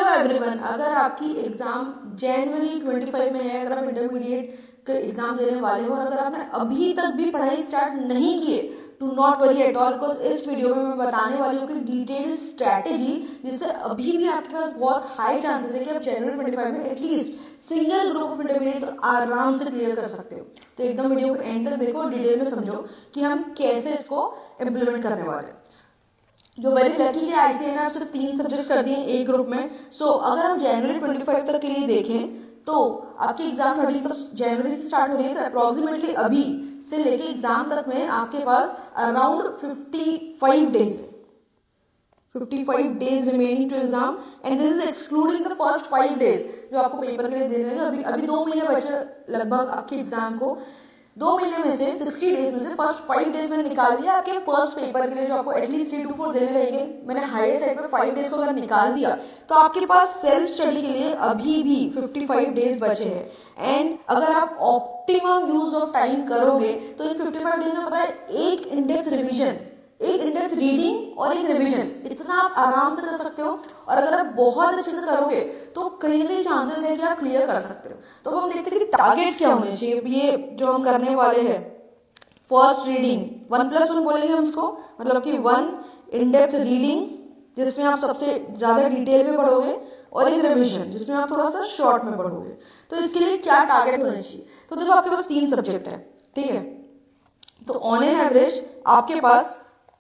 Everyone, अगर आपकी exam जनवरी 25 में है, अगर आप इंटरमीडिएट के एग्जाम देने वाले हो और अगर आपने अभी तक भी पढ़ाई स्टार्ट नहीं की है, do not worry at all, because इस वीडियो में मैं बताने वाली हूँ कि डिटेल स्ट्रैटेजी जिससे अभी भी आपके पास बहुत हाई चांसेस है कि आप जनवरी 25 में at least single group of intermediate तो आराम से क्लियर कर सकते हो। तो एकदम वीडियो को एंड तक देखो, डिटेल में समझो कि हम कैसे इसको इम्प्लीमेंट करने वाले हैं। जो वेरी लकी है आईसीए ने आप सिर्फ 3 सब्जेक्ट कर दिए एक ग्रुप में। सो अगर हम जनवरी 25 तक के लिए देखें तो आपकी एग्जाम 30 जनवरी से स्टार्ट हो रही है, तो अप्रोक्सीमेटली अभी से लेके एग्जाम तक में आपके पास around 55 days 55 days remaining to exam, and this is excluding the first 5 days जो आपको पेपर के लिए देने हैं। अभी 2 महीने बचे लगभग आपके एग्जाम को। 2 महीने में से 60 डेज में से फर्स्ट 5 डेज मैंने निकाल दिया आपके फर्स्ट पेपर के लिए, जो आपको एटलीस्ट 3 to 4 देने रहेंगे। मैंने हायर साइड पे 5 डेज को अगर निकाल दिया तो आपके पास सेल्फ स्टडी के लिए अभी भी 55 डेज बचे हैं। एंड अगर आप ऑप्टिमम यूज ऑफ टाइम करोगे तो इन 55 डेज में पता है एक इनडेप्थ रिवीजन, एक इनडेप्थ रीडिंग और एक रिवीजन, इतना आप आराम से कर सकते हो। और अगर आप बहुत अच्छे से करोगे तो कहीं ना कहीं चांसेस है कि आप क्लियर कर सकते हो। तो हम देखते हैं कि टारगेट्स क्या होने चाहिए। ये जो हम करने वाले हैं, फर्स्ट रीडिंग 1+1 बोलेंगे हम इसको, मतलब कि 1 इनडेप्थ रीडिंग जिसमें आप सबसे ज्यादा डिटेल में पढ़ोगे, और एक रिवीजन जिसमें आप थोड़ा सा शॉर्ट में पढ़ोगे। तो इसके लिए क्या टारगेट होने चाहिए? तो देखो आपके पास 3 सब्जेक्ट है, ठीक है। तो ऑन एन एवरेज आपके पास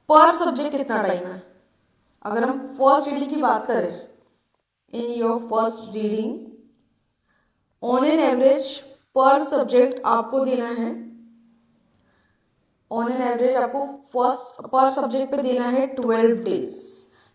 पर सब्जेक्ट कितना टाइम है? अगर हम फर्स्ट रीडिंग की बात करें, in your first reading on an average per subject आपको देना है, ऑन एन एवरेज आपको फर्स्ट पर सब्जेक्ट पे देना है 12 डेज।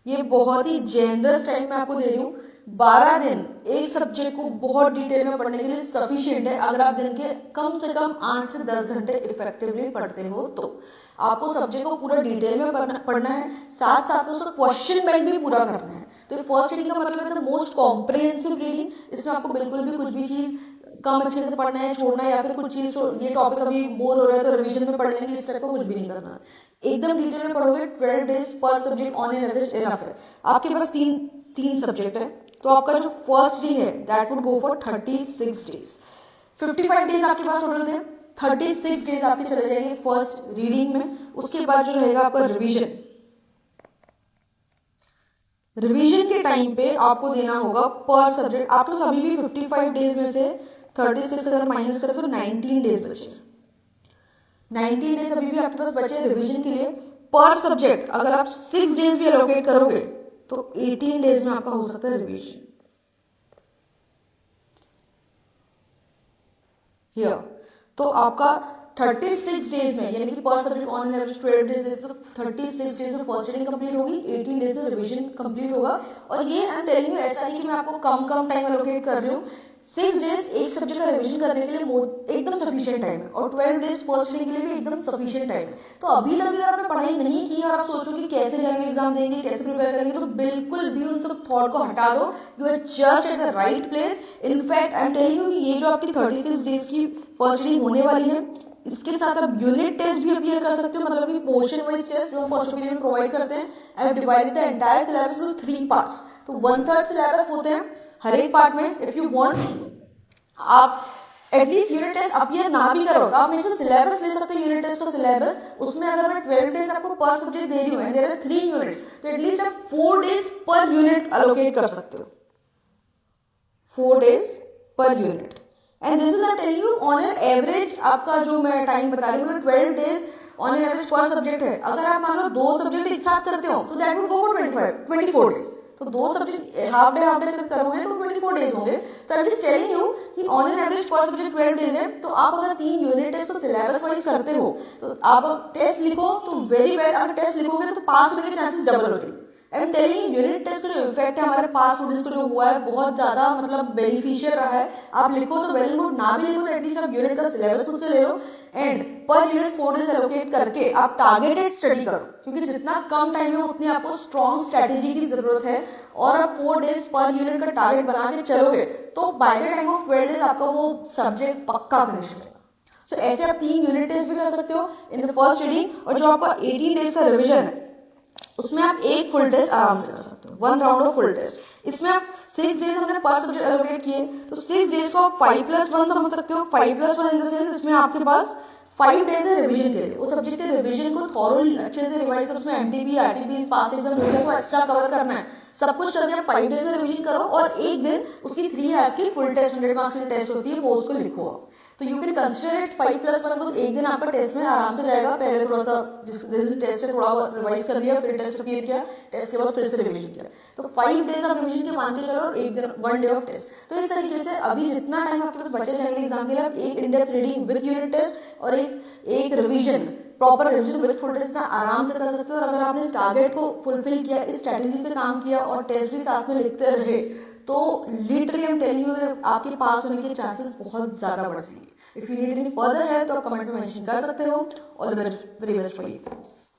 ये बहुत ही जेनरस टाइम मैं आपको दे रही हूँ। 12 दिन एक सब्जेक्ट को बहुत डिटेल में पढ़ने के लिए सफिशिएंट है। अगर आप दिन के कम से कम 8 से 10 घंटे इफेक्टिवली पढ़ते हो तो आपको सब्जेक्ट को पूरा डिटेल में पढ़ना है, साथ साथ में उसका क्वेश्चन बैंक भी पूरा करना है। तो फर्स्ट रीडिंग का मतलब है मोस्ट कॉम्प्रिहेंसिव रीडिंग। इसमें आपको बिल्कुल भी कुछ भी चीज कम अच्छे से पढ़ना है, छोड़ना है, या फिर कुछ चीज ये टॉपिक अभी बोर हो रहा है तो रिवीजन में पढ़ लेंगे, इस टाइप का कुछ भी नहीं करना। एकदम डिटेल में पढ़ोगे। 12 डेज पर subject on an average enough है। आपके पास तीन सब्जेक्ट है, तो आपका जो फर्स्ट डे है that would go for 36 days. 55 days आपके पास टोटल थे, 36 डेज आपके चले जाएंगे फर्स्ट रीडिंग में। उसके बाद जो रहेगा आपका रिवीजन। रिवीजन के टाइम पे आपको देना होगा पर सब्जेक्ट, आपको अभी भी 55 डेज में से 36 अगर माइनस करें तो 19 डेज बचे। 19 डेज अभी भी आपके पास बचे रिवीजन के लिए। पर सब्जेक्ट अगर आप 6 डेज भी एलोकेट करोगे तो 18 डेज में आपका हो सकता है रिवीजन। हियर तो आपका 36 डेज में, यानी कि पर सब्जेक्ट ऑन एवरेज 12 डेज है, तो 36 डेज में फर्स्ट रीडिंग कंप्लीट होगी, 18 डेज में रिवीजन कंप्लीट होगा। और ये आई एम टेलिंग यू, ऐसा नहीं कि मैं आपको कम टाइम एलोकेट कर रही हूँ। 6 डेज एक सब्जेक्ट का रिवीजन करने के लिए एकदम सफिशिएंट टाइम है, और 12 डेज फर्स्ट रीडिंग के लिए भी एकदम सफिशिएंट टाइम है। तो अभी तक अगर आपने पढ़ाई नहीं की और आप सोचो कि कैसे जनरल एग्जाम देंगे, कैसे प्रिपेयर करेंगे, तो बिल्कुल भी उन सब थॉट को हटा दो। You are just at the right place. In fact I am telling you ये जो आपकी 36 डेज की फर्स्ट रीडिंग होने वाली है, इसके साथ आप यूनिट टेस्ट भी अपीयर कर सकते हो, मतलब कि पोर्शन वाइज टेस्ट जो फर्स्ट पीरियड में प्रोवाइड करते हैं। I have divided the entire syllabus into 3 parts, तो 1/3 सिलेबस होते हैं हर एक पार्ट में। इफ यू वांट आप एटलीस्ट यूनिट टेस्ट अपीयर ना भी करो तो आप मेरे से सिलेबस ले सकते हो, यूनिट टेस्ट का सिलेबस। उसमें अगर मैं 12 डेज आपको पर सब्जेक्ट दे रही हूँ, देयर आर 3 यूनिट्स, तो एटलीस्ट आप 4 डेज पर यूनिट एलोकेट कर सकते हो, 4 days per unit. And this is I tell you on an average आपका जो मैं टाइम बता रही हूँ 12 days on an average per subject है। अगर आप मान लो 2 सब्जेक्ट एक साथ करते हो तो that would go for 24 days. तो 2 सब्जेक्ट हाफ डे करोगे तो 24 डेज होंगे। तो I am just telling you कि on an average per subject 12 days है। तो आप अगर 3 यूनिट टेस्ट तो सिलेबस वाइज करते हो तो आप टेस्ट लिखो तो वेरी वेल, अगर टेस्ट लिखोगे तो पास होने के चांसेस डबल हो जाएंगे। I am telling unit test जो इफेक्ट है हमारे पास स्टूडेंट्स को जो हुआ है बहुत ज्यादा मतलब बेनिफिशियल रहा है। आप लिखो तो वेल गुड, ना भी लिखो तो एटलीस्ट आप यूनिट का सिलेबस खुद से ले लो, एंड पर यूनिट 4 डेज एलोकेट करके आप टारगेटेड स्टडी करो, क्योंकि जितना कम टाइम है उतनी आपको स्ट्रॉन्ग स्ट्रेटेजी की जरूरत है। और आप 4 डेज पर यूनिट का टारगेट बना के चलोगे तो by the time of 12 days आपका वो सब्जेक्ट पक्का फिनिश होगा। सो ऐसे आप 3 यूनिट टेस्ट भी कर सकते हो इन द फर्स्ट रीडिंग, और जो आपका 18 डेज का रिविजन है उसमें आप एक फुल टेस्ट आराम से कर सकते हो, 1 राउंड ऑफ फुल टेस्ट। इसमें आप 6 डेज हमने पर सब्जेक्ट एलोकेट किए, तो 6 डेज को आप 5+1 समझ सकते हो। 5+1 इन द सेंस इसमें आपके पास 5 डेज है रिवीजन के लिए, उस सब्जेक्ट के रिवीजन को थॉरोली अच्छे से रिवाइज करो, उसमें एमटीबी आरटीपी पास्ट एग्जाम को एक्स्ट्रा कवर करना है, सब कुछ करके 5 डेज में रिवीजन करो और एक दिन उसकी 3 आवर्स की फुल टेस्ट 100 मार्क्स की टेस्ट होती है वो उसको लिखो। तो यू कैन कंसिडर इट 5+1 को एक दिन आपका टेस्ट में आराम से जाएगा। पहले थोड़ा सा जिस टेस्ट है थोड़ा रिवाइज कर लिया, फिर टेस्ट रिपीट किया, टेस्ट के बाद फिर से रिवीजन किया, तो 5 डेज आप रिवीजन के मान के चलो और एक दिन 1 डे ऑफ टेस्ट। तो इस तरीके से अभी जितना टाइम आपके पास बचे जनरल एग्जाम के लिए आप एक in depth reading with unit test और एक revision proper revision with full test का आराम से कर सकते हो। और अगर आपने इस टारगेट को फुलफिल किया, इस स्ट्रेटेजी से काम किया और टेस्ट भी साथ में लिखते रहे, तो literally I am telling you आपके पास होने के चांसेस बहुत ज्यादा बढ़ जाएंगे। If you need any further help तो आप कमेंट में मेंशन कर सकते हो। All the very best for exams.